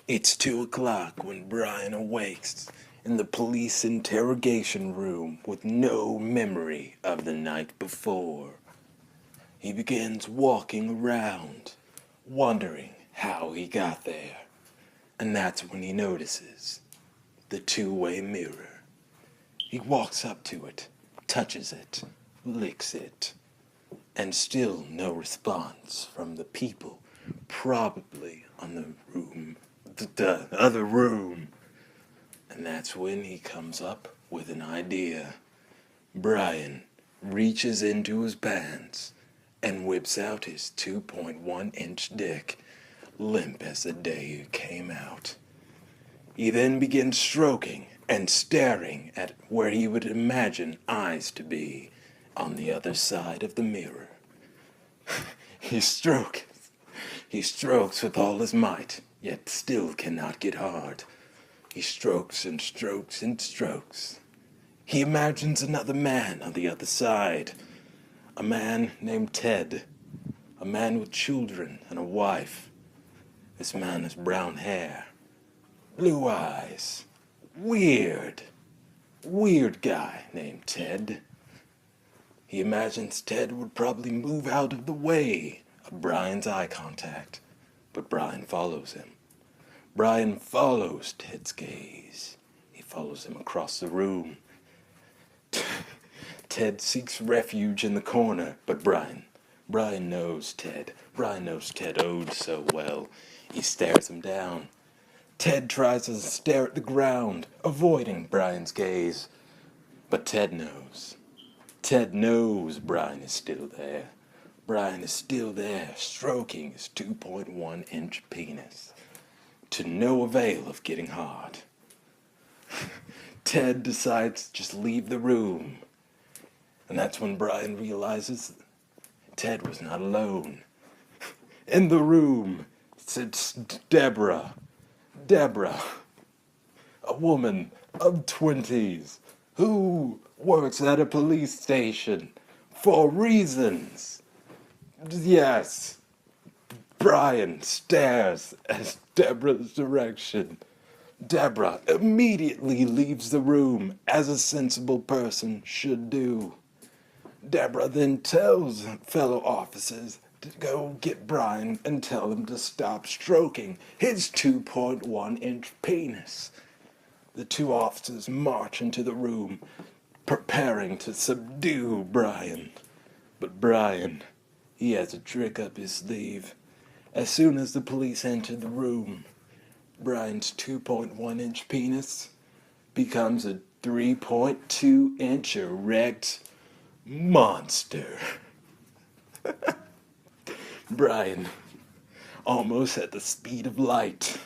It's 2 o'clock when Brian awakes in the police interrogation room with no memory of the night before. He begins walking around, wondering how he got there. And that's when he notices the two-way mirror. He walks up to it, touches it, licks it, and still no response from the people, probably on the other room. And that's when he comes up with an idea. Brian reaches into his pants and whips out his 2.1-inch dick, limp as the day it came out. He then begins stroking and staring at where he would imagine eyes to be on the other side of the mirror. He strokes with all his might, yet still cannot get hard. He strokes and strokes and strokes. He imagines another man on the other side. A man named Ted. A man with children and a wife. This man has brown hair. Blue eyes. Weird guy named Ted. He imagines Ted would probably move out of the way of Brian's eye contact, but Brian follows him. Brian follows Ted's gaze. He follows him across the room. Ted seeks refuge in the corner, but Brian knows Ted. Brian knows Ted owed so well. He stares him down. Ted tries to stare at the ground, avoiding Brian's gaze. But Ted knows. Ted knows Brian is still there. Brian is still there, stroking his 2.1-inch penis. To no avail of getting hard. Ted decides to just leave the room. And that's when Brian realizes Ted was not alone. In the room sits Deborah. Deborah, a woman of 20s who works at a police station for reasons. Yes, Brian stares at Deborah's direction. Deborah immediately leaves the room as a sensible person should do. Deborah then tells fellow officers to go get Brian and tell him to stop stroking his 2.1-inch penis. The two officers march into the room, preparing to subdue Brian. But Brian, he has a trick up his sleeve. As soon as the police enter the room, Brian's 2.1-inch penis becomes a 3.2-inch erect monster. Brian, almost at the speed of light,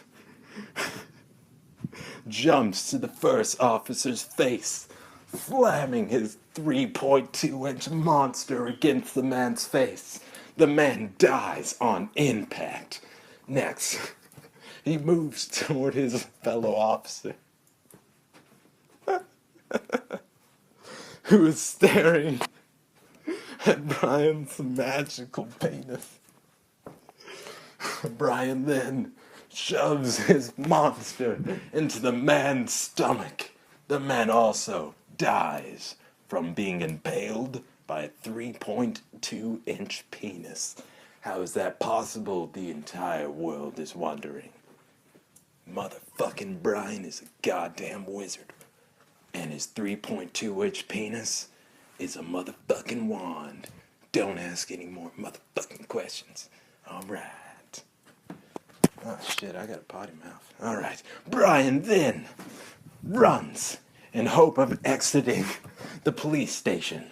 jumps to the first officer's face, slamming his 3.2-inch monster against the man's face. The man dies on impact. Next, he moves toward his fellow officer, who is staring at Brian's magical penis. Brian then shoves his monster into the man's stomach. The man also dies from being impaled by a 3.2-inch penis. How is that possible? The entire world is wondering. Motherfucking Brian is a goddamn wizard. And his 3.2-inch penis is a motherfucking wand. Don't ask any more motherfucking questions. Alright. Oh shit, I got a potty mouth. Alright. Brian then runs in hope of exiting the police station.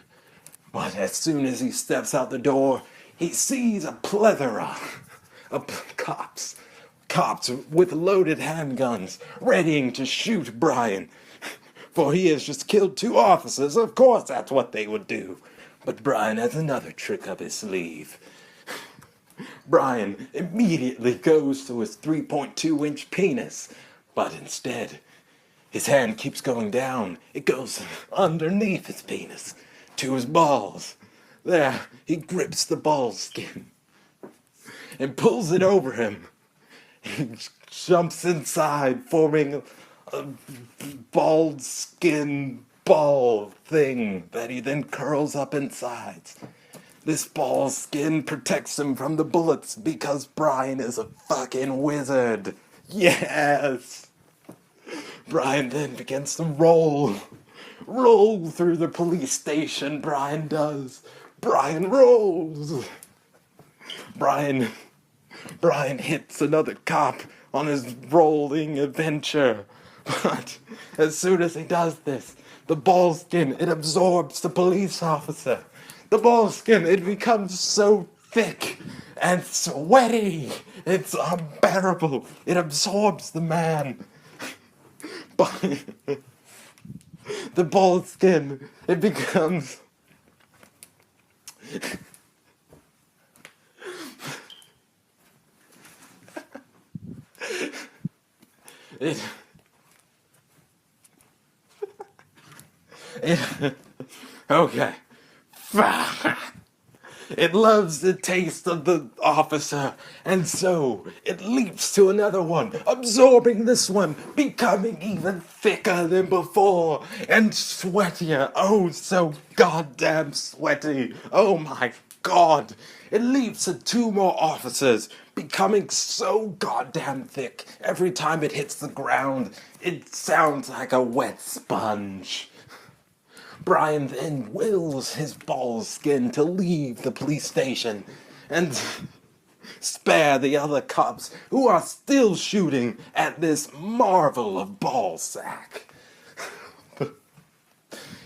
But as soon as he steps out the door, he sees a plethora of cops. Cops with loaded handguns, readying to shoot Brian. For he has just killed 2 officers. Of course that's what they would do. But Brian has another trick up his sleeve. Brian immediately goes to his 3.2-inch penis. But instead, his hand keeps going down. It goes underneath his penis to his balls. There, he grips the ball skin and pulls it over him. He jumps inside, forming a bald skin ball thing that he then curls up inside. This ball skin protects him from the bullets because Brian is a fucking wizard. Yes! Brian then begins to roll. Roll through the police station, Brian does. Brian rolls. Brian hits another cop on his rolling adventure. But as soon as he does this, the ball skin, it absorbs the police officer. The ball skin, it becomes so thick and sweaty. It's unbearable. It absorbs the man. But the ball skin, it becomes... Okay. It loves the taste of the officer, and so it leaps to another one, absorbing this one, becoming even thicker than before, and sweatier. Oh, so goddamn sweaty. Oh my god. It leaps to two more officers, becoming so goddamn thick. Every time it hits the ground, it sounds like a wet sponge. Brian then wills his ball skin to leave the police station and spare the other cops who are still shooting at this marvel of ball sack. It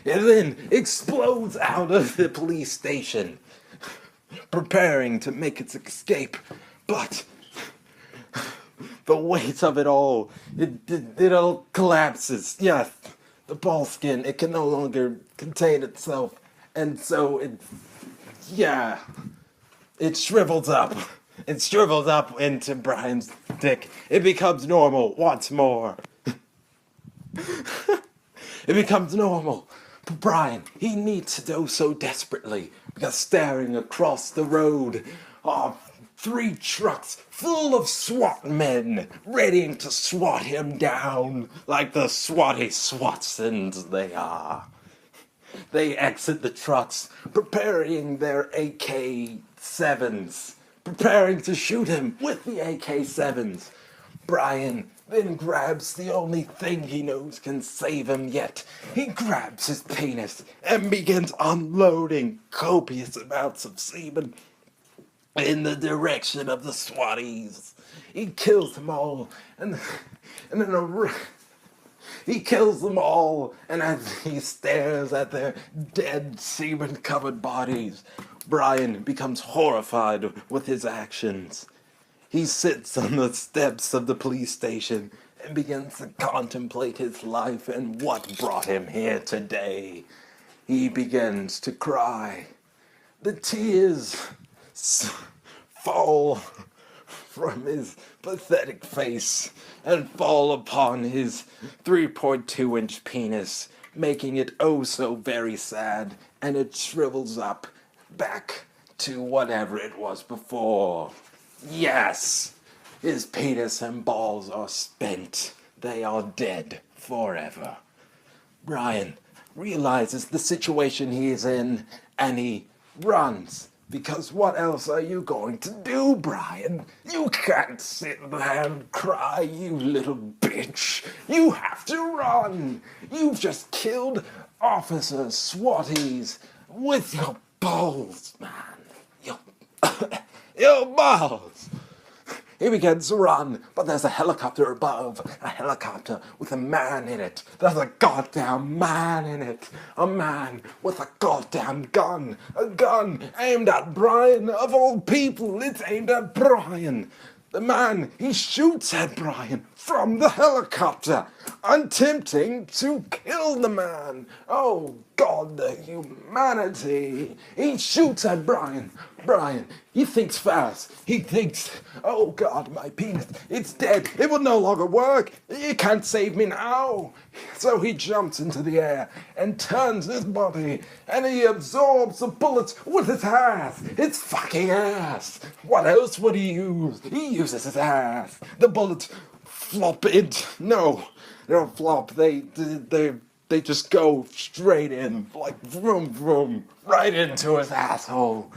then explodes out of the police station, preparing to make its escape, but the weight of it all, it all collapses. Yes. The ball skin, it can no longer contain itself, and so it shrivels up. It shrivels up into Brian's dick. It becomes normal once more. It becomes normal. But Brian, he needs to do so desperately, because staring across the road are 3 trucks full of SWAT men, ready to swat him down like the swatty Swatsons they are. They exit the trucks, preparing their AK-7s, preparing to shoot him with the AK-7s. Brian then grabs the only thing he knows can save him yet. He grabs his penis and begins unloading copious amounts of semen in the direction of the SWATties. He kills them all, and he kills them all, and as he stares at their dead, semen-covered bodies, Brian becomes horrified with his actions. He sits on the steps of the police station and begins to contemplate his life and what brought him here today. He begins to cry. The tears fall from his pathetic face and fall upon his 3.2-inch penis, making it oh so very sad, and it shrivels up back to whatever it was before. Yes, his penis and balls are spent. They are dead forever. Brian realizes the situation he is in, and he runs. Because what else are you going to do, Brian? You can't sit there and cry, you little bitch. You have to run. You've just killed officers, SWATties, with your balls, man. Your balls. He begins to run, but there's a helicopter above. A helicopter with a man in it. There's a goddamn man in it. A man with a goddamn gun. A gun aimed at Brian. Of all people, it's aimed at Brian. The man, he shoots at Brian from the helicopter, attempting to kill the man. Oh, God, the humanity. He shoots at Brian. Brian, he thinks fast. He thinks, oh, God, my penis, it's dead. It will no longer work. You can't save me now. So he jumps into the air and turns his body, and he absorbs the bullets with his ass. His fucking ass. What else would he use? He uses his ass. The bullets flop it. No, they don't flop. They just go straight in, like vroom vroom, right into his asshole.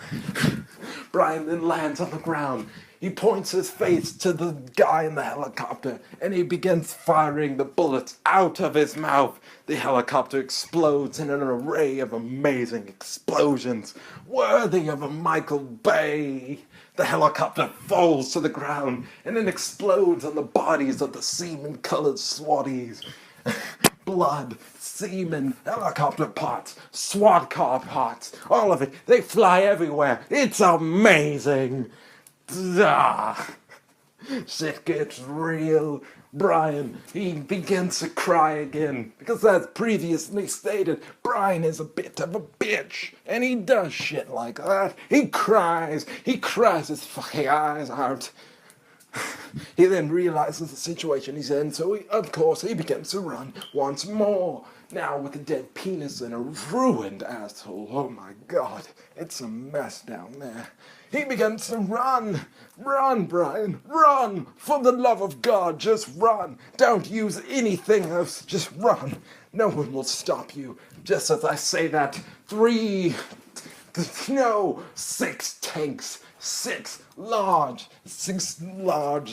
Brian then lands on the ground. He points his face to the guy in the helicopter and he begins firing the bullets out of his mouth. The helicopter explodes in an array of amazing explosions, worthy of a Michael Bay. The helicopter falls to the ground and then explodes on the bodies of the semen-colored swatties. Blood, semen, helicopter parts, SWAT car parts, all of it. They fly everywhere. It's amazing. Ah, shit gets real. Brian, he begins to cry again because as previously stated, Brian is a bit of a bitch and he does shit like that. He cries his fucking eyes out. He then realizes the situation he's in, so of course he begins to run once more. Now with a dead penis and a ruined asshole. Oh my god, it's a mess down there. He begins to run. Run, Brian, run! For the love of God, just run! Don't use anything else, just run. No one will stop you. Just as I say that, 6 tanks. Six large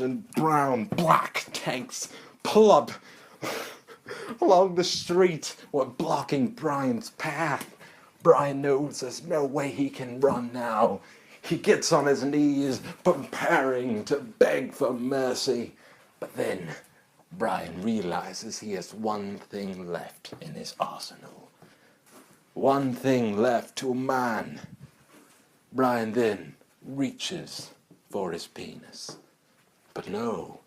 and brown black tanks pull up along the street were blocking Brian's path. Brian knows there's no way he can run now. He gets on his knees, preparing to beg for mercy. But then Brian realizes he has one thing left in his arsenal. One thing left to a man. Brian then reaches for his penis. But no,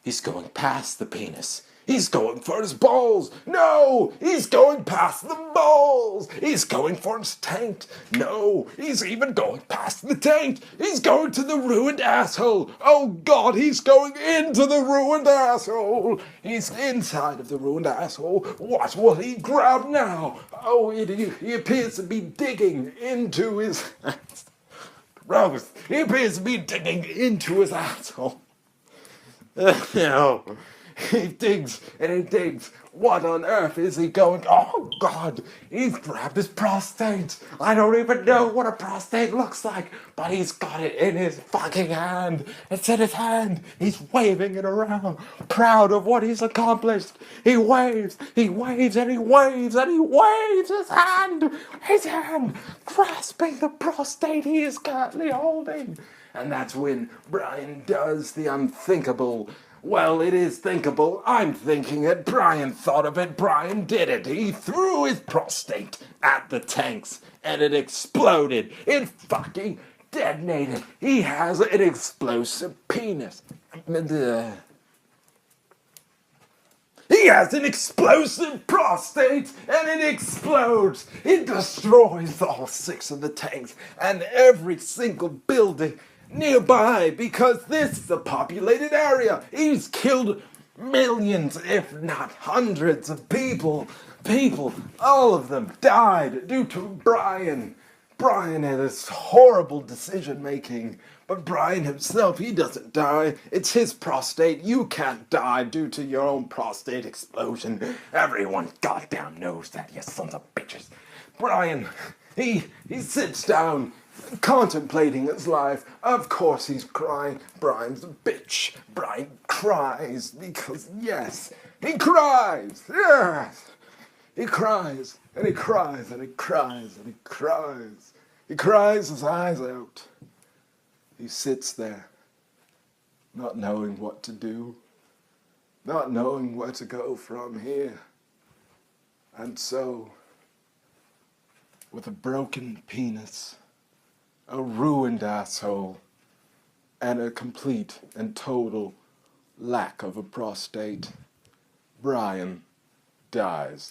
he's going past the penis. He's going for his balls. No, he's going past the balls. He's going for his taint. No, he's even going past the taint. He's going to the ruined asshole. Oh God, he's going into the ruined asshole. He's inside of the ruined asshole. What will he grab now? Oh, he appears to be digging into his ass. Gross. He appears to be digging into his asshole. No. He digs and he digs. What on earth is he going? Oh God, he's grabbed his prostate. I don't even know what a prostate looks like, but he's got it in his fucking hand. It's in his hand. He's waving it around, proud of what he's accomplished. He waves, and he waves, and he waves his hand, grasping the prostate he is currently holding. And that's when Brian does the unthinkable. Well, it is thinkable. I'm thinking it. Brian thought of it. Brian did it. He threw his prostate at the tanks and it exploded. It fucking detonated. He has an explosive penis. He has an explosive prostate and it explodes. It destroys all 6 of the tanks and every single building nearby because this is a populated area. He's killed millions, if not hundreds of people. All of them died due to Brian. Brian had this horrible decision making. But Brian himself, he doesn't die. It's his prostate. You can't die due to your own prostate explosion. Everyone goddamn knows that, you sons of bitches. Brian, he sits down, contemplating his life. Of course he's crying. Brian's a bitch. Brian cries because, yes, he cries. Yes. He cries, and he cries, and he cries, and he cries. He cries his eyes out. He sits there, not knowing what to do, not knowing where to go from here. And so, with a broken penis, a ruined asshole, and a complete and total lack of a prostate, Brian dies.